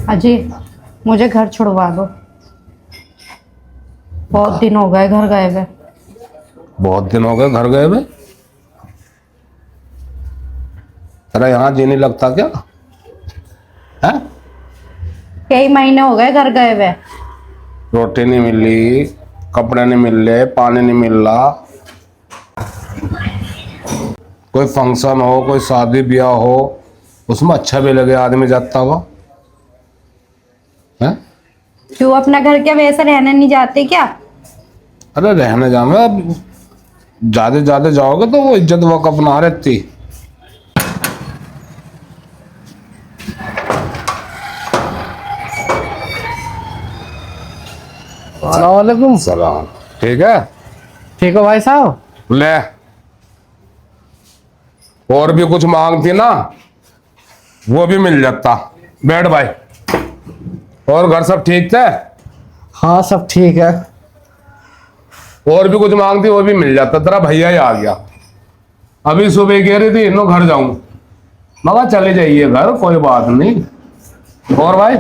अजी, मुझे घर छुड़वा दो। बहुत दिन हो गए घर गए हुए। बहुत दिन हो गए घर गए हुए? तेरा यहाँ जी नहीं लगता क्या? है? कई महीने हो गए घर गए हुए। रोटी नहीं मिल रही, कपड़े नहीं मिल रहे, पानी नहीं मिल रहा। कोई फंक्शन हो, कोई शादी ब्याह हो, उसमें अच्छा भी लगे आदमी जाता हुआ। है? क्यों अपना घर क्या वैसे रहने नहीं जाते क्या? अरे रहने जाऊंगा, अब ज्यादा ज्यादा जाओगे तो वो इज्जत वक़्त ना रहती। वालेकुम सलाम। ठीक है? ठीक हो भाई साहब? ले, और भी कुछ मांगती ना वो भी मिल जाता। बैठ भाई। और घर सब ठीक थे? हाँ सब ठीक है। और भी कुछ मांगती वो भी मिल जाता। तेरा भैया ही आ गया। अभी सुबह कह रही थी नो घर जाऊं, मगर चले जाइए घर, कोई बात नहीं। और भाई?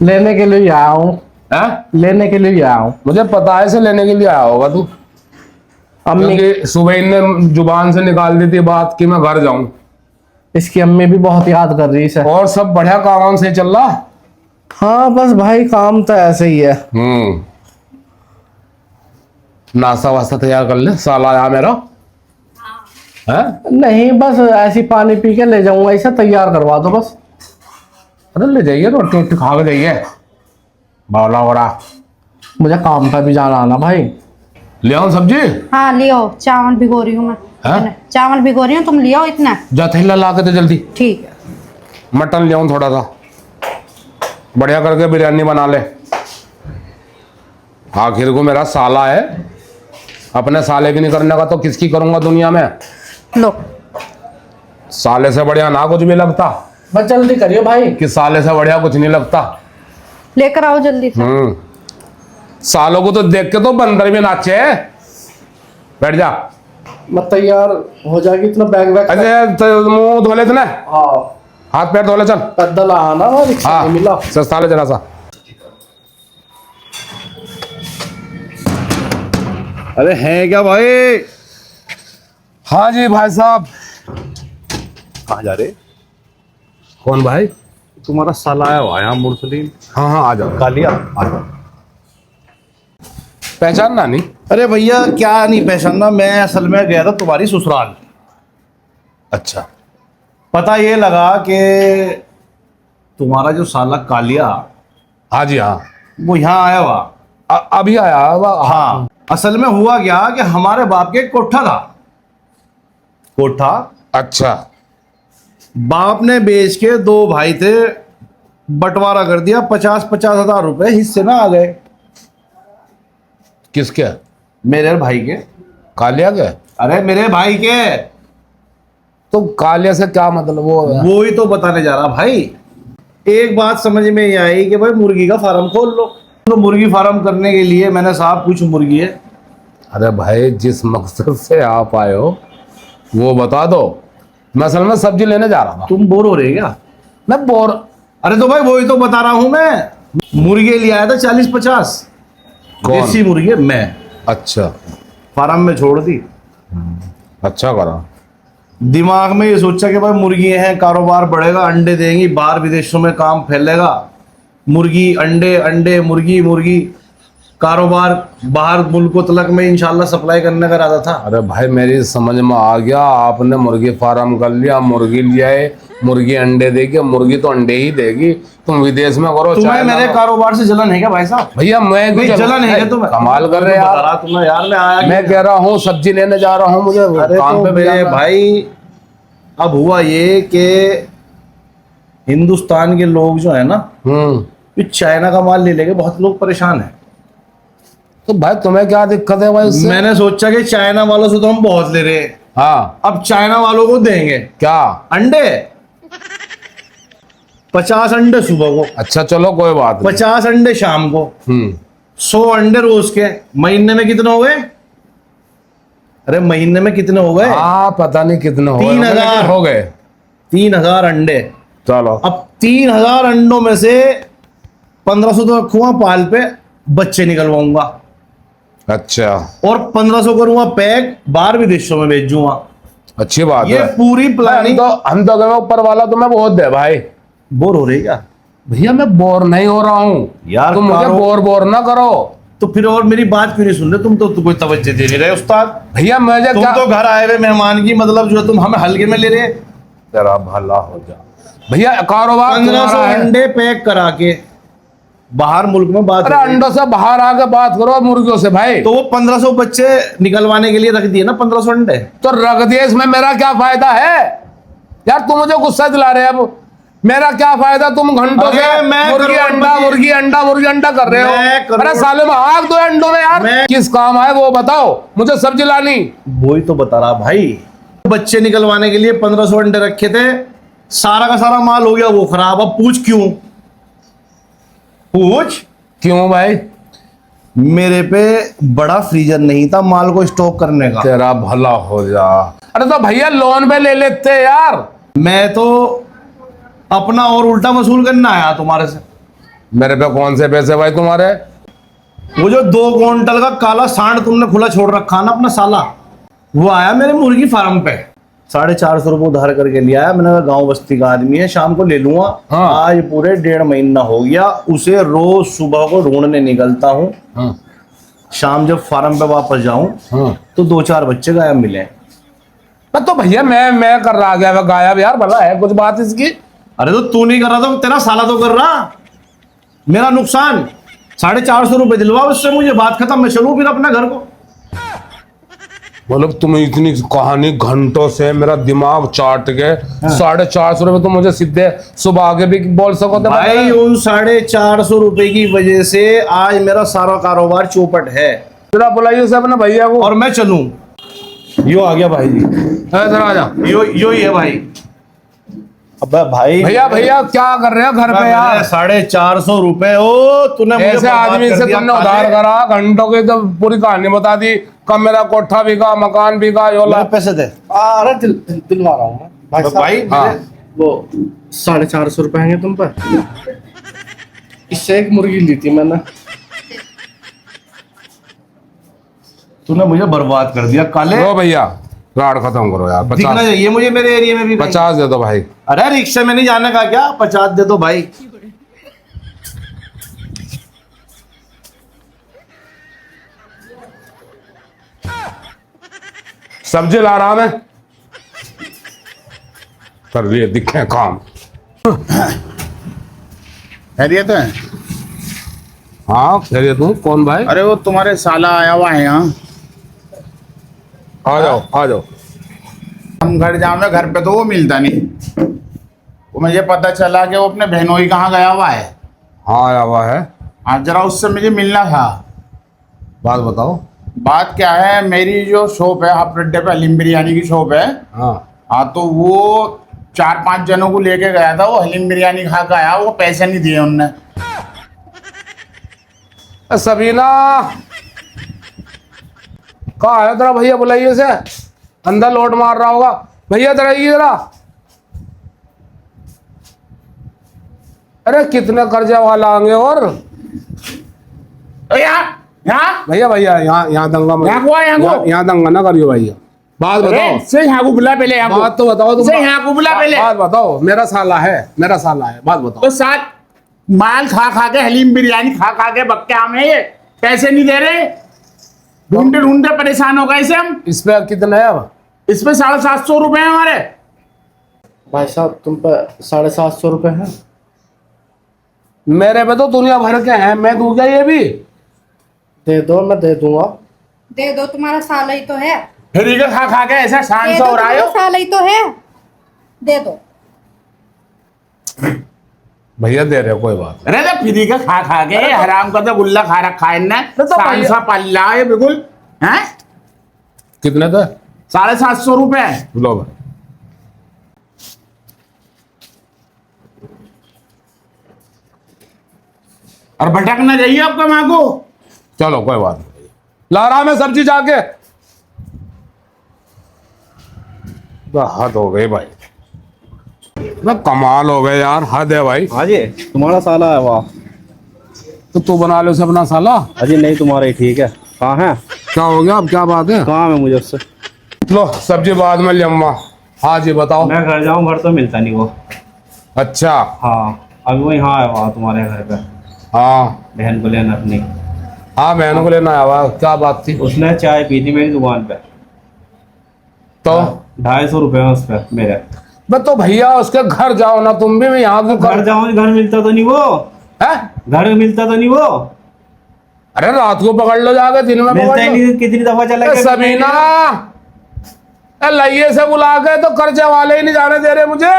लेने के लिए आया हूँ। हैं? लेने के लिए आया हूँ। मुझे पता है से लेने के लिए आया होगा तू, अम्मी, क्योंकि सुबह इनने जुबान से निकाल दी थी बात कि मैं घर जाऊं। इसकी अम्मी भी बहुत याद कर रही है इसे। और सब बढ़िया काम से चल रहा? हाँ बस भाई काम तो ऐसे ही है। नाश्ता वास्ता तैयार कर ले, साला आया मेरा। है? नहीं बस ऐसी पानी पी के ले जाऊंगा, इसे तैयार करवा दो बस। अरे ले जाइए, रोटी वोटी खा के जाइए। बावला वड़ा मुझे काम पर भी जाना आना भाई। ले आऊं सब्जी? हाँ लियो, चावल भिगो रही हूँ मैं। हाँ? चावल भिगो रही हूँ, तुम लियो इतना। जा थैला ला के दे जल्दी। ठीक है। मटन ले आऊं थोड़ा सा, बढ़िया करके बिरयानी बना ले। आखिर को मेरा साला है, अपने साले की नहीं करने का तो किसकी करूंगा दुनिया में? लो। साले से बढ़िया ना कुछ भी लगता। बस जल्दी करियो भाई। कि साले से बढ़िया कुछ नहीं लगता। लेकर आओ जल्दी से। सालों को तो देख के तो बंदर भी नाचे। बैठ जा। मैं तैयार हो जाएगी, इतना बैग वैग। अरे मुंह धो ले इतने, हाँ हाथ पैर धो ले चल। पैदल आना ना, रिक्शा हाँ नहीं मिला। सस्ता ले जरा सा। अरे हैं क्या भाई? हाँ जी भाई साहब। कहाँ जा रहे? कौन भाई? तुम्हारा साला आया हुआ यहाँ मुरसलीम। हाँ हाँ आ जाओ। कालिया आ जाओ। पहचानना नहीं? अरे भैया क्या नहीं पहचानना, मैं असल में गया था तुम्हारी ससुराल। अच्छा। पता ये लगा कि तुम्हारा जो साला कालिया, हाँ जी हाँ। वो यहाँ आया हुआ। अभी आया हाँ असल में हुआ क्या कि हमारे बाप के कोठा था। कोठा अच्छा। बाप ने बेच के, दो भाई थे, बंटवारा कर दिया। 50-50 हजार रुपए हिस्से में आ गए। किसके? मेरे भाई के। कालिया के? अरे मेरे भाई के। तो कालिया से क्या मतलब? वो ही तो बताने जा रहा भाई। एक बात समझ में ये आई कि भाई मुर्गी का फार्म खोल लो। तो मुर्गी फार्म करने के लिए मैंने साहब कुछ मुर्गी है। अरे भाई जिस मकसद से आप आए हो वो बता दो। मैं असल में सब्जी लेने जा रहा था। तुम बोर हो रहे क्या? मैं बोर? अरे तो भाई वही तो बता रहा हूं मैं। मुर्गे ले आया था 40-50। कौन? देसी मुर्गे मैं अच्छा। फार्म में छोड़ दी। अच्छा करा। दिमाग में ये सोचा कि भाई मुर्गी हैं, कारोबार बढ़ेगा, अंडे देंगी, बाहर विदेशों में काम फैलेगा। मुर्गी अंडे, अंडे मुर्गी, मुर्गी, कारोबार बाहर मुल्कों तलक में इंशाल्लाह सप्लाई करने का इरादा था। अरे भाई मेरी समझ में आ गया। आपने मुर्गी फार्म कर लिया, मुर्गी ले आए, मुर्गी अंडे देगी। मुर्गी तो अंडे ही देगी। तुम विदेश में करो, तुम्हें मेरे कारोबार से जलन है क्या भाई साहब? भैया मैं नहीं, जलन है क्या तुम्हें? कमाल कर रहे यार। तुम्हें यार मैं आया मैं कह रहा हूँ सब्जी लेने जा रहा हूँ, मुझे अरे काम तो पे मेरे भेजना। भाई अब हुआ ये कि हिंदुस्तान के लोग जो है ना, ये चाइना का माल ले लेके बहुत लोग परेशान हैं। तो भाई तुम्हें क्या दिक्कत है भाई उससे? मैंने सोचा कि चाइना वालों से तो हम बहुत ले रहे हैं, हाँ अब चाइना वालों को देंगे क्या? अंडे। 50 अंडे सुबह को, अच्छा चलो कोई बात नहीं। 50 अंडे शाम को, 100 अंडे रोज के। महीने में कितने हो गए? अरे महीने में कितने हो गए? हाँ पता नहीं कितने हो गए, 3000 लेकिन हो गए। 3000 अंडे। चलो अब 3000 अंडों में से 1500 तो रखूंगा पाल पे, बच्चे निकलवाऊंगा, अच्छा और 1500 करूंगा पैक, बाहर विदेशों में भेजूंगा। अच्छी बात ये है। पूरी हम प्लानिंग। तो गए ऊपर वाला तुम्हें बहुत दे भाई। बोर हो रही क्या? भैया मैं बोर नहीं हो रहा हूँ यार, तुम मुझे बोर ना करो। तो फिर और मेरी बात क्यों नहीं सुन रहे? तुम तो कोई तवज्जो दे नहीं रहे उस्ताद। भैया मुझे तुम क्या, तो घर आए हुए मेहमान की मतलब जो है तुम हमें हल्के में ले रहे। तेरा भला हो जा भैया, कारोबार 1500 तुम्हारा है। अंडे पैक करा के बाहर मुल्क में बात अरे हो रही। अंडों से बाहर आके बात करो मुर्गियों से भाई। तो वो 1500 बच्चे निकलवाने के लिए रख दिए ना 1500 अंडे। तो रख दिए, इसमें मेरा क्या फायदा है यार? तुम मुझे गुस्सा दिला रहे हो। अब मेरा क्या फायदा? तुम घंटों अरे से मैं मुर्गी अंडा करोड़पति- मुर्गी अंडा मुर्गी अंडा कर रहे मैं हो। करोड़- अरे साले में आग दो अंडों में यार। मैं- किस काम आए वो बताओ मुझे, सब्जी लानी। वही तो बता रहा भाई, बच्चे निकलवाने के लिए 1500 अंडे रखे थे, सारा का सारा माल हो गया वो खराब। अब पूछ क्यों? पूछ। क्यों भाई? मेरे पे बड़ा फ्रीजर नहीं था माल को स्टॉक करने का। तेरा भला हो जा। अरे तो भैया लोन पे ले लेते यार। मैं तो अपना और उल्टा वसूल करना आया तुम्हारे से। मेरे पे कौन से पैसे भाई तुम्हारे? वो जो 2 क्विंटल का काला सांड तुमने खुला छोड़ रखा ना अपना साला, वो आया मेरे मुर्गी फार्म पे, 450 रुपये उधार करके लिया है। मैंने कहा गांव बस्ती का आदमी है, शाम को ले लूंगा। हाँ। आज पूरे 1.5 महीना हो गया उसे रोज सुबह को ढूंढने निकलता हूँ। हाँ शाम जब फार्म पे वापस जाऊं हाँ। तो 2-4 बच्चे गायब मिले। तो भैया मैं कर रहा गया गायब यार, भला है कुछ बात इसकी? अरे तो तू नहीं कर रहा तो तेरा साला तो कर रहा। मेरा नुकसान 450 रुपये दिलवा उससे मुझे, बात खत्म, मैं चलूं फिर अपने घर को। मतलब तुम इतनी कहानी घंटों से मेरा दिमाग चाट के 450 रुपये तुम मुझे सीधे सुबह आगे भी बोल सको थे भाई उन 450 रुपए की वजह से आज मेरा सारा कारोबार चौपट है। जरा बुलाइए से अपने भैया को। और मैं चलूं? यो आ गया भाई जी, जरा आ जा। यो ही है भाई। अबे भाई भैया भैया क्या कर रहे हो घर पे यार? 450 रुपए। ओ तूने मुझे ऐसे बर्बाद आदमी कर से दिया तुमने काले। उधार करा, घंटों की तो पूरी कहानी बता दी। कब मेरा कोठा बिका, मकान बिका, योला। मेरे पैसे दे। अरे दिलवा रहा हूँ मैं भाई साहब। भाई हाँ। वो 450 रुपए हैं तुम पर। इससे एक मुर्गी ली थी मैंने। तूने मुझे बर्बाद कर दिया काले। लो भैया राड खत्म करो यार। दिखना 50 चाहिए मुझे मेरे एरिया में भी भाई। 50 दे दो भाई। अरे रिक्शे में नहीं जाने का क्या, 50 दे दो भाई। सब्जी ला रहा मैं, कर लिए दिखे काम। खैरियत है? हाँ कह तू कौन भाई? अरे वो तुम्हारे साला आया हुआ है यहाँ। आ जाओ आ जाओ। हम घर जाओ, घर पे तो वो मिलता नहीं। वो मुझे पता चला कि वो अपने बहनोई कहाँ गया हुआ है। हाँ आया हुआ है। आज जरा उससे मुझे मिलना था। बात बताओ। बात क्या है, मेरी जो शॉप है हाफ अड्डे पे हलीम बिरयानी की शॉप है। हाँ हाँ तो वो 4-5 जनों को लेके गया था, वो हलीम बिरयानी खा के आया, वो पैसे नहीं दिए उनने। सबीना कहाँ है तेरा भैया? बुलाइए से, अंदर लोट मार रहा होगा। भैया तेरा ये जरा। अरे कितने कर्जा वाला आएंगे और यहाँ यहाँ भैया भैया यहाँ दंगा मत, यहाँ को आ, यहाँ को। यहाँ दंगा ना करियो भैया। बात बताओ। से यहाँ को बुला पहले, यहाँ को। बात तो बताओ तुम। से यहाँ को बुला पहले। बात बताओ। मेरा साला है, मेरा साला है, बात बताओ। तो साथ माल खा खा के, हलीम बिरयानी खा खा के बक्के आम है ये, पैसे नहीं दे रहे। ढूंढते ढूंढते परेशान हो गए इसे हम। इस पे कितने है अब? इसमें 750 रुपए हैं हमारे। भाई साहब तुम पर 750 रुपए हैं। मेरे पे तो दुनिया भर के हैं, मैं दूंगा ये भी। दे दो, मैं दे दूंगा। दे दो, तुम्हारा साला ही तो है। फिर ये खा खा के ऐसा शान दे से दो, हो रहा तुम्हारा है। साला ही तो है। दे दो। भैया दे रहे हो, कोई बात अरे तो फ्री का खा खा के हराम का तो गुल्ला खा रखा है इनने। तो शान भैया- सा पल्ला है बिल्कुल। हैं नहीं। कितने थे? 750 रुपए। लो भाई। और भटकना चाहिए आपका माँ को। चलो कोई बात नहीं। ला रहा मैं सब्जी जाके। हद हो गई भाई, कमाल हो गए यार, हद है भाई। हाँ जी, तुम्हारा साला है वाह। तो तू बना लो उसे अपना साला। अजी नहीं, तुम्हारा ही ठीक है। कहाँ है? क्या हो गया, अब क्या बात है? काम है मुझे उससे। लो सब्जी बाद में लम्मा। हाँ जी बताओ। मैं घर जाऊँ, घर तो मिलता नहीं वो। अच्छा। हाँ, अभी वो यहाँ आया हुआ तुम्हारे घर पे, हाँ बहन को लेना अपनी। हाँ बहनों को लेना आया हुआ, क्या बात थी? उसने चाय पी थी मेरी दुकान पे, तो 250 रुपये उस पर मेरे। बस तो भैया उसके घर जाओ ना तुम भी, मैं यहाँ क्यों घर जाऊँ, घर मिलता तो नहीं वो है? घर मिलता तो नहीं वो। अरे रात को पकड़ लो जाके, दिन में मिलता पकड़ ही लो। नहीं, कितनी दफा चला गया। सबीना लइये से बुला के तो कर्जे वाले ही नहीं जाने दे रहे मुझे।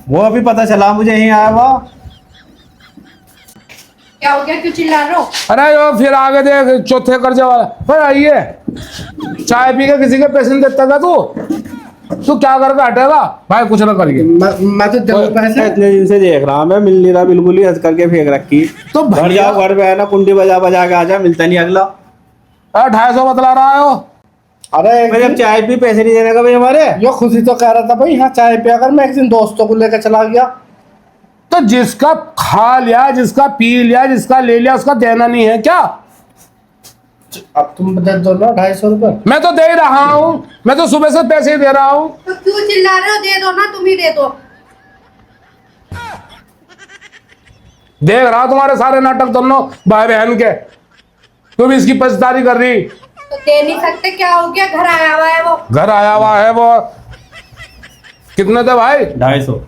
वो अभी पता चला मुझे, यहीं आया हुआ। क्या हो गया, क्यों चिल्ला रहे हो? अरे यो फिर आगे देख, चौथे कर्जे वाला। भाई आइए, चाय पी के किसी के पैसे नहीं देता का तू क्या करके हटेगा? भाई कुछ ना करिए। मैं तो दे पैसे। इतने दिन से देख रहा मैं, मिल नहीं रहा बिल्कुल ही, हंस करके फेंक रखी। तो घर भैया जाओ, घर पे है ना, कुंडी बजा बजा के आजा, मिलता नहीं अगला। 250 बतला रहा हो। अरे मैं जब चाय पी पैसे नहीं देने का भाई हमारे। यो खुशी तो कह रहा था भाई यहाँ चाय पिया कर, मैं एक दिन दोस्तों को लेकर चला गया। तो जिसका खा लिया, जिसका पी लिया, जिसका ले लिया, उसका देना नहीं है क्या? अब तुम दे दो ना 250 रुपये। मैं तो दे ही रहा हूँ, मैं तो सुबह से पैसे ही दे रहा हूँ। तो क्यों चिल्ला रहे हो? दे दो ना, तुम ही दे दो। देख रहा तुम्हारे सारे नाटक दोनों भाई बहन के, तू भी इसकी पछतारी कर रही। तो दे नहीं सकते, क्या हो गया? घर आया हुआ है वो। घर आया हुआ है वो। कितने थे भाई? 250।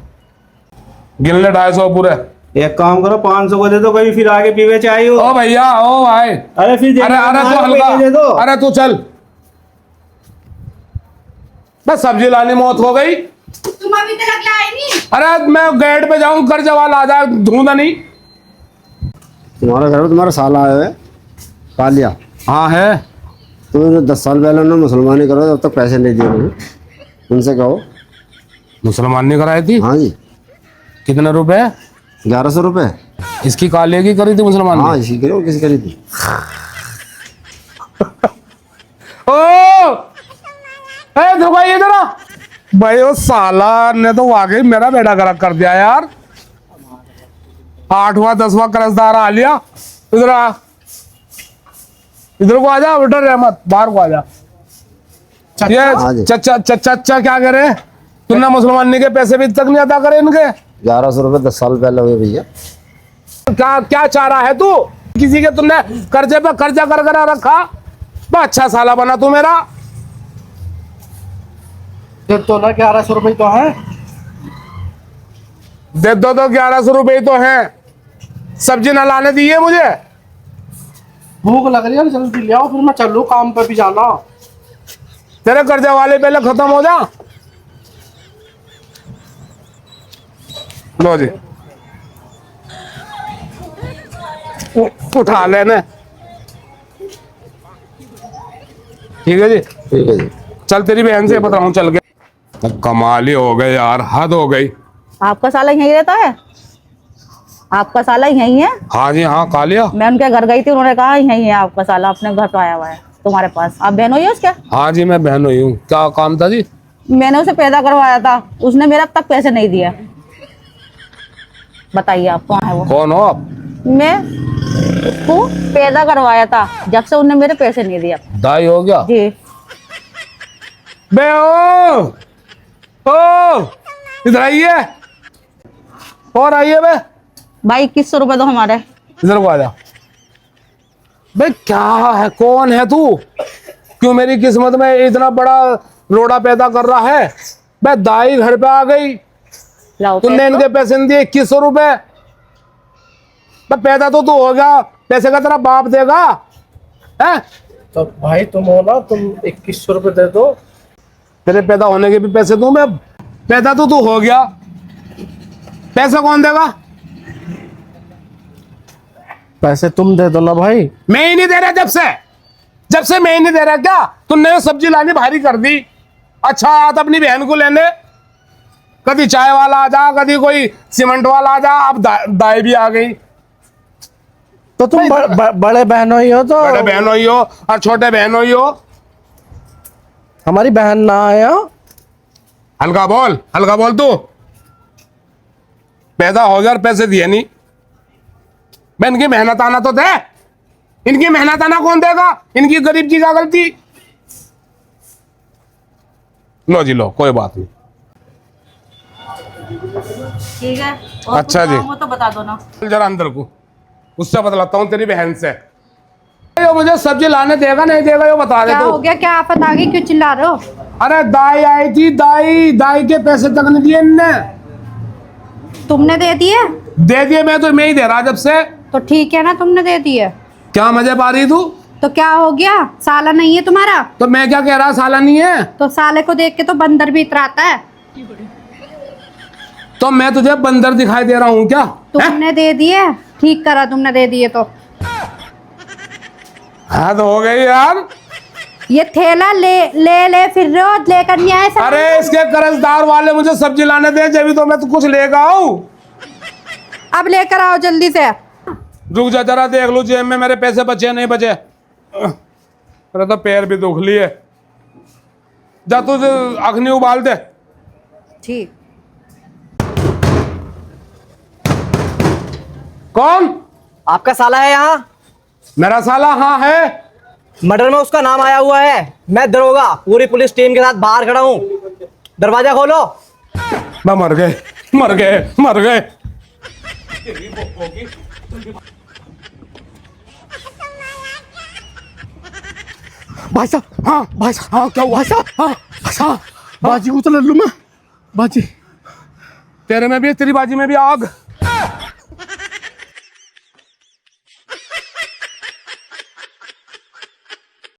गिन ले 250 पूरे। एक काम करो, 500 को दे दो, कभी फिर आगे पीवे चाहिए। ओ भैया, ओ भाई। अरे फिर अरे अरे तू हल्का, दे दो। अरे तू चल। बस सब्जी लानी मौत हो गई। तुम अभी तक लाए नहीं? अरे मैं गेट पे जाऊं, कर्ज वाला आ जाए, ढूंढा नहीं। तुम्हारे घर में तुम्हारा साला आया है कालिया। हाँ है। तो जो 10 साल पहले उन्होंने मुसलमानी करो, जब तक पैसे नहीं दिए उन्होंने, उनसे कहो। मुसलमान ने कराई थी? हाँ जी। कितने रुपए? 1100 रुपये। इसकी काले की करी थी मुसलमान हाँ ने? इसी करो, किसी करी थी। ओ देखो भाई इधर आ। भाई वो साला ने तो वाकई मेरा बेड़ा गर्क कर दिया यार। 8वां 10वां कर्जदार आ लिया। इधर आ, इधर को आ जा बेटा, रहमत बाहर को आ जा। हाँ जी। ये चचा चचा चचा क्या करे? तुमने मुसलमानी के पैसे भी तक नहीं अदा करे इनके। 1100 रुपये 10 साल पहले हुए भैया। क्या क्या चाह रहा है तू? किसी के तुमने कर्जे पे कर्जा कर कर रखा। बड़ा अच्छा साला बना तू मेरा। दे दो ना, 1100 रुपये तो है। दे दो तो 1100 रुपये तो हैं। सब्जी ना लाने दी है मुझे। भूख लग रही है, जल्दी ले आओ, फिर मैं चलूँ काम पे भी जाना। तेरे कर्जे वाले पहले खत्म हो जा। लो जी, उठा लेने। ठीक है जी, ठीक है जी। चल तेरी बहन से बता रहा हूँ, चल के। कमाल ही हो गए यार, हद हो गई। आपका साला यहीं रहता है? आपका साला यहीं है? हाँ जी हाँ, कालिया। मैं उनके घर गई थी, उन्होंने कहा यहीं है आपका साला, अपने घर तो आया हुआ है तुम्हारे पास। आप बहन हुई है उसके? हाँ जी मैं बहन हुई हूँ। क्या काम था जी? मैंने उसे पैदा करवाया था, उसने मेरे अब तक पैसे नहीं दिए। बताइए आप कौन है वो? कौन हो आप? मैं उसको पैदा करवाया था, जब से उन्होंने मेरे पैसे नहीं दिए। दाई हो गया जी। बे ओ इधर आइए, और आइए बे। भाई 2100 रुपए तो हमारे। इधर को आ जा। बे क्या है, कौन है तू? क्यों मेरी किस्मत में इतना बड़ा रोड़ा पैदा कर रहा है? बे दाई घर पे आ गई, लाओ तुमने पैसे। इनके पैसे नहीं दिए, 2100 रुपए। बे पैदा तो तू हो गया, पैसे का तेरा बाप देगा है? तो भाई तुम हो ना, तुम 2100 रुपये दे दो। तेरे पैदा होने के भी पैसे दूं मैं? पैदा तो तू हो गया, पैसा कौन देगा? पैसे तुम दे दो ना भाई। मैं ही नहीं दे रहा, जब से मैं ही नहीं दे रहा। क्या तुमने सब्जी लानी भारी कर दी? अच्छा आता अपनी बहन को लेने, कभी चाय वाला आ जा, कभी कोई सीमेंट वाला आ जा, अब दाई भी आ गई। तो तुम बड़े बहनों ही हो, तो बड़े बहन हुई हो और छोटे बहन हुई हो। हमारी बहन ना आया। हल्का बोल तू। पैदा हो गया और पैसे दिए नहीं। मैं इनकी मेहनत आना तो दे। इनकी मेहनत आना कौन देगा? इनकी गरीब की क्या गलती? लो जी लो, कोई बात नहीं। ठीक है। और अच्छा कुछ जी। काम हो तो बता दो ना। चल जरा अंदर को, उससे बतलाता हूँ तेरी बहन से। ये मुझे सब्जी लाने देगा नहीं देगा ये बता दे क्या तू। हो गया? क्या आफत आ गई? क्यों चिल्ला रहे हो? अरे दाई आई थी, दाई के पैसे तक नहीं दिए इनने। तुमने दे दिए? दे दिए, मैं तो मैं ही दे रहा जब से। तो ठीक है ना, तुमने दे दिए क्या मजे पा रही तू? तो क्या हो गया? साला नहीं है तुम्हारा? तो मैं क्या कह रहा, साला नहीं है तो साले को देख के तो बंदर भी इतराता है। तो मैं तुझे बंदर दिखाई दे रहा हूँ क्या? तुमने दे दिए, ठीक करा तुमने दे दिए तो। हाँ तो हो गई यार। ये थैला ले फिर रहे हो, लेकर नहीं आए साले? अरे इसके कर्जदार वाले मुझे सब्जी लाने दे, जब तो मैं तो कुछ लेगा आऊं। अब लेकर आओ जल्दी से। रुक जा जरा, देख लू जेब में मेरे पैसे बचे नहीं बचे। मेरे तो पैर भी दुख लिए। जा तू अग्नि उबाल दे। ठीक। कौन? आपका साला है यहाँ? मेरा साला? हाँ है। मर्डर में उसका नाम आया हुआ है। मैं दरोगा पूरी पुलिस टीम के साथ बाहर खड़ा हूँ। दरवाजा खोलो। मैं मर गए। भाई साहब, हाँ भाई साहब, हाँ, क्या हुआ? भाई साहब, हाँ हाँ, बाजी को तो ले लूं मैं। बाजी तेरे में भी, तेरी बाजी में भी आग।